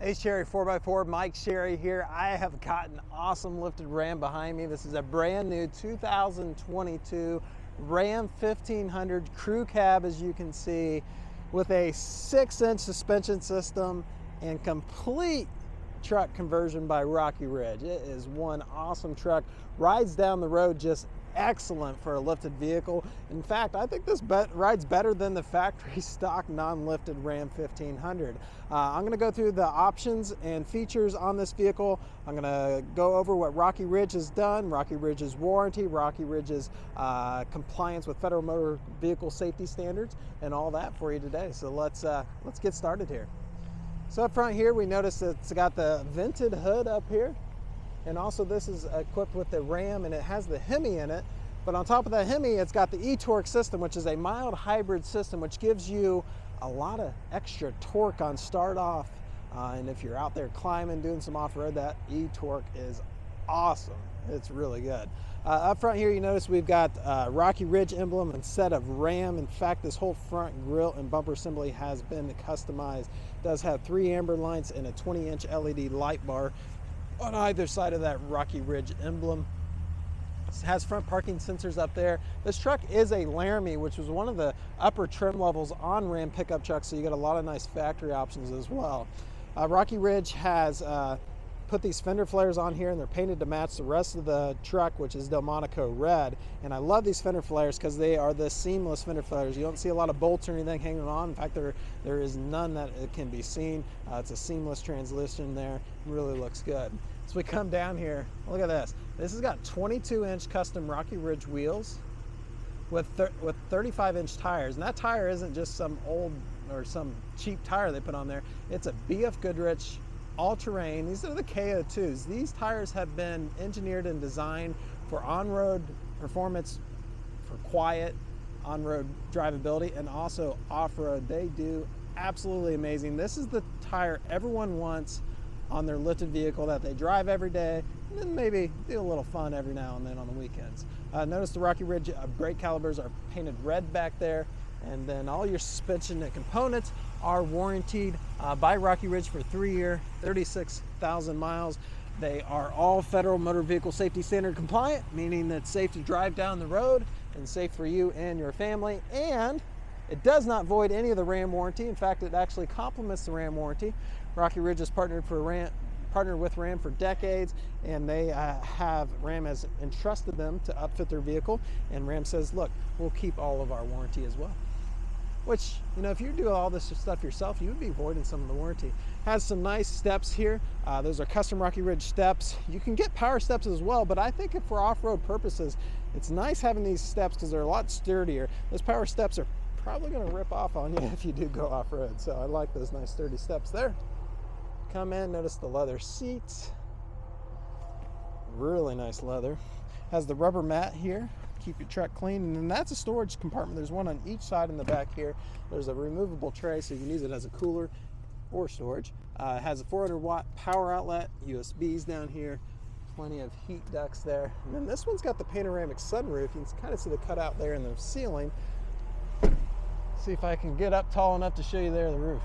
Hey Sherry 4x4, Mike Sherry here. I have got an awesome lifted Ram behind me. This is a brand new 2022 Ram 1500 crew cab, as you can see, with a 6-inch suspension system and complete truck conversion by Rocky Ridge. It is one awesome truck. Rides down the road just excellent for a lifted vehicle. In fact, I think this rides better than the factory stock non-lifted Ram 1500. I'm going to go through the options and features on this vehicle. I'm going to go over what Rocky Ridge has done, Rocky Ridge's warranty, Rocky Ridge's compliance with Federal Motor Vehicle Safety Standards, and all that for you today. So let's get started here. So up front here, we notice that it's got the vented hood up here. And also this is equipped with the Ram, and it has the Hemi in it. But on top of that Hemi, it's got the eTorque system, which is a mild hybrid system, which gives you a lot of extra torque on start off. And if you're out there climbing, doing some off-road, that eTorque is awesome. It's really good. Up front here, you notice we've got Rocky Ridge emblem instead of Ram. In fact, this whole front grille and bumper assembly has been customized. It does have 3 amber lights and a 20-inch LED light bar on either side of that Rocky Ridge emblem. It has front parking sensors up there. This truck is a Laramie, which was one of the upper trim levels on Ram pickup trucks, so you get a lot of nice factory options as well. Rocky Ridge has put these fender flares on here, and they're painted to match the rest of the truck, which is Delmonico red. And I love these fender flares because they are the seamless fender flares. You don't see a lot of bolts or anything hanging on. In fact, there is none that it can be seen. It's a seamless transition there. It really looks good. So we come down here, look at this. This has got 22-inch custom Rocky Ridge wheels with 35-inch tires. And that tire isn't just some old or some cheap tire they put on there. It's a BF Goodrich all-terrain. These are the KO2s. These tires have been engineered and designed for on-road performance, for quiet on-road drivability, and also off-road. They do absolutely amazing. This is the tire everyone wants on their lifted vehicle that they drive every day, and then maybe do a little fun every now and then on the weekends. Notice the Rocky Ridge brake calipers are painted red back there, and then all your suspension and components are warranted by Rocky Ridge for 3-year, 36,000 miles. They are all Federal Motor Vehicle Safety Standard compliant, meaning that it's safe to drive down the road and safe for you and your family. And it does not void any of the Ram warranty. In fact, it actually complements the Ram warranty. Rocky Ridge has partnered with Ram for decades, and they Ram has entrusted them to upfit their vehicle, and Ram says, look, we'll keep all of our warranty as well. Which, you know, if you do all this stuff yourself, you would be voiding some of the warranty. Has some nice steps here. Those are custom Rocky Ridge steps. You can get power steps as well, but I think for off-road purposes, it's nice having these steps because they're a lot sturdier. Those power steps are probably going to rip off on you if you do go off-road. So I like those nice sturdy steps there. Come in, notice the leather seats. Really nice leather. Has the rubber mat here. Keep your truck clean, and then that's a storage compartment. There's one on each side in the back here. There's a removable tray, so you can use it as a cooler or storage. It has a 400-watt power outlet, USBs down here, plenty of heat ducts there. And then this one's got the panoramic sunroof. You can kind of see the cutout there in the ceiling. See if I can get up tall enough to show you there the roof.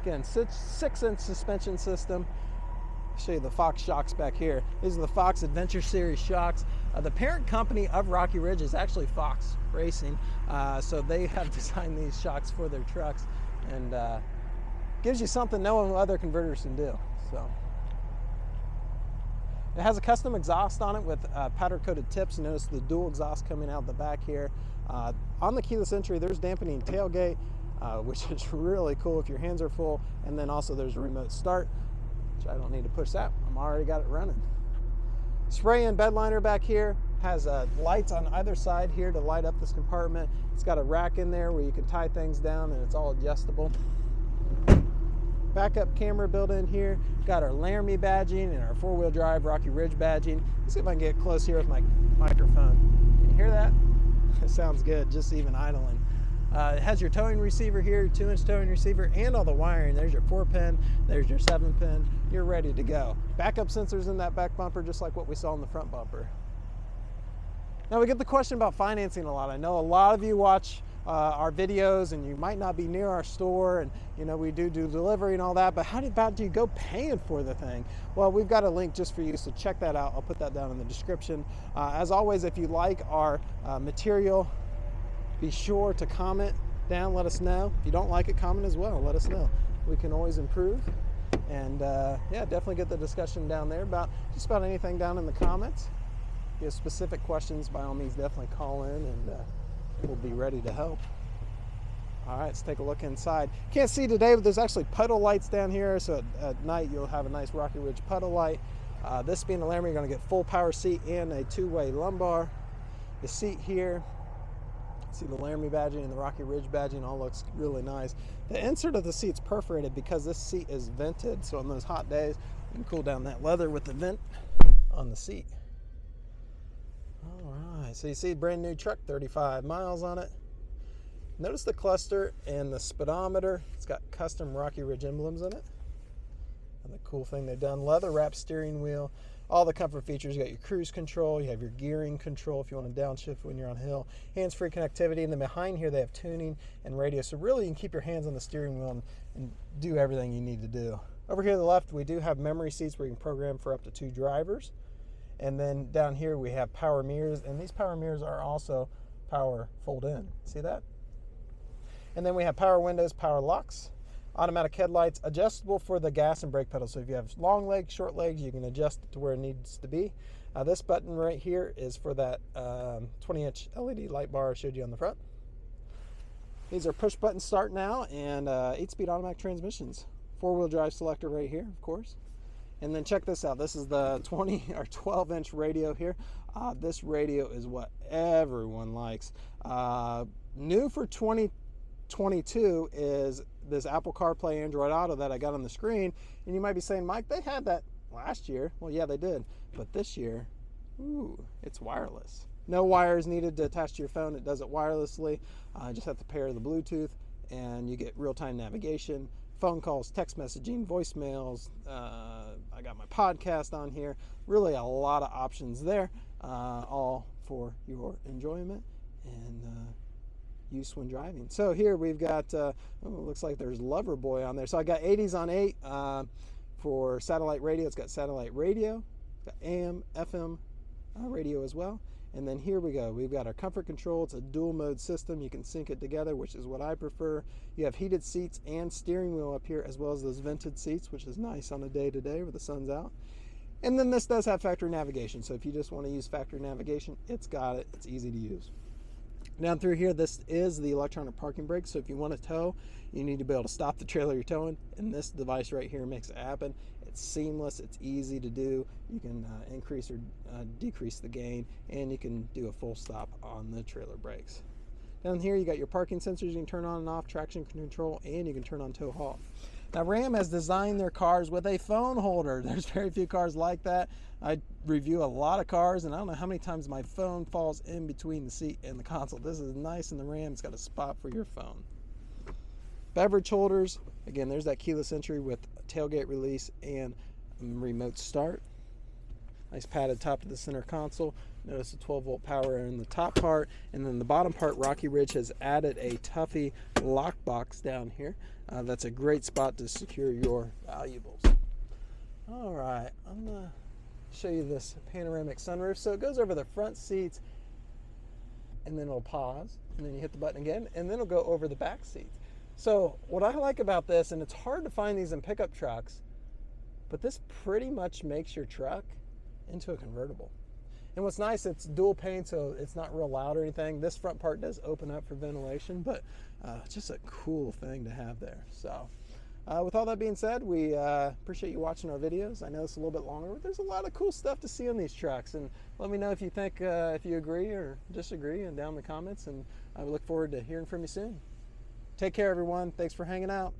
Again, 6-inch suspension system. I'll show you the Fox shocks back here. These are the Fox Adventure Series shocks. The parent company of Rocky Ridge is actually Fox Racing, so they have designed these shocks for their trucks, and gives you something no other converters can do. So it has a custom exhaust on it with powder-coated tips. You notice the dual exhaust coming out the back here. On the keyless entry, there's dampening tailgate, which is really cool if your hands are full, and then also there's a remote start, which I don't need to push that. I'm already got it running. Spray-in bed liner back here. Has lights on either side here to light up this compartment. It's got a rack in there where you can tie things down, and it's all adjustable. Backup camera built in here. Got our Laramie badging and our 4-wheel drive Rocky Ridge badging. Let's see if I can get close here with my microphone. Can you hear that? It sounds good, just even idling. It has your towing receiver here, 2-inch towing receiver, and all the wiring. There's your 4-pin, there's your 7-pin. You're ready to go. Backup sensors in that back bumper, just like what we saw in the front bumper. Now we get the question about financing a lot. I know a lot of you watch our videos and you might not be near our store, and you know, we do delivery and all that, but how about you go paying for the thing? Well, we've got a link just for you, so check that out. I'll put that down in the description. As always, if you like our material, be sure to comment down, let us know. If you don't like it, comment as well, let us know. We can always improve. And yeah, definitely get the discussion down there about just about anything down in the comments. If you have specific questions, by all means, definitely call in, and we'll be ready to help. All right, let's take a look inside. Can't see today, but there's actually puddle lights down here, so at night you'll have a nice Rocky Ridge puddle light. This being a Lamborghini, you're going to get full power seat and a two-way lumbar. The seat here, see the Laramie badging and the Rocky Ridge badging, all looks really nice. The insert of the seat's perforated because this seat is vented, so on those hot days you can cool down that leather with the vent on the seat. All right, so you see brand new truck, 35 miles on it. Notice the cluster and the speedometer. It's got custom Rocky Ridge emblems in it. And the cool thing they've done, leather wrapped steering wheel, all the comfort features. You got your cruise control, you have your gearing control if you want to downshift when you're on hill, hands-free connectivity, and then behind here they have tuning and radio. So really you can keep your hands on the steering wheel and do everything you need to do. Over here to the left, we do have memory seats where you can program for up to 2 drivers. And then down here we have power mirrors, and these power mirrors are also power fold in. See that? And then we have power windows, power locks, automatic headlights, adjustable for the gas and brake pedals. So if you have long legs, short legs, you can adjust it to where it needs to be. This button right here is for that 20-inch LED light bar I showed you on the front. These are push button start now, and 8-speed automatic transmissions. 4-wheel drive selector right here, of course. And then check this out. This is the 20 or 12-inch radio here. This radio is what everyone likes. New for 2022 is this Apple CarPlay Android Auto that I got on the screen. And you might be saying, Mike, they had that last year. Well, yeah, they did. But this year, ooh, it's wireless. No wires needed to attach to your phone. It does it wirelessly. You just have to pair the Bluetooth, and you get real-time navigation, phone calls, text messaging, voicemails. I got my podcast on here. Really a lot of options there, all for your enjoyment and use when driving. So here we've got, looks like there's Loverboy on there. So I got 80s on 8 for satellite radio. It's got satellite radio, it's got AM, FM radio as well. And then here we go. We've got our comfort control. It's a dual mode system. You can sync it together, which is what I prefer. You have heated seats and steering wheel up here, as well as those vented seats, which is nice on a day-to-day where the sun's out. And then this does have factory navigation. So if you just want to use factory navigation, it's got it. It's easy to use. Down through here, this is the electronic parking brake. So if you want to tow, you need to be able to stop the trailer you're towing, and this device right here makes it happen. It's seamless, it's easy to do. You can increase or decrease the gain, and you can do a full stop on the trailer brakes. Down here you got your parking sensors you can turn on and off, traction control, and you can turn on tow haul. Now Ram has designed their cars with a phone holder. There's very few cars like that. I review a lot of cars, and I don't know how many times my phone falls in between the seat and the console. This is nice in the Ram. It's got a spot for your phone. Beverage holders. Again, there's that keyless entry with tailgate release and remote start. Nice padded top of the center console. Notice the 12-volt power in the top part, and then the bottom part, Rocky Ridge has added a Tuffy lock box down here. That's a great spot to secure your valuables. All right, I'm gonna show you this panoramic sunroof. So it goes over the front seats, and then it'll pause, and then you hit the button again, and then it'll go over the back seats. So what I like about this, and it's hard to find these in pickup trucks, but this pretty much makes your truck into a convertible. And what's nice, it's dual pane, so it's not real loud or anything. This front part does open up for ventilation, but it's just a cool thing to have there. So with all that being said, we appreciate you watching our videos. I know it's a little bit longer, but there's a lot of cool stuff to see on these trucks. And let me know if you think, if you agree or disagree, and down in the comments. And I look forward to hearing from you soon. Take care, everyone. Thanks for hanging out.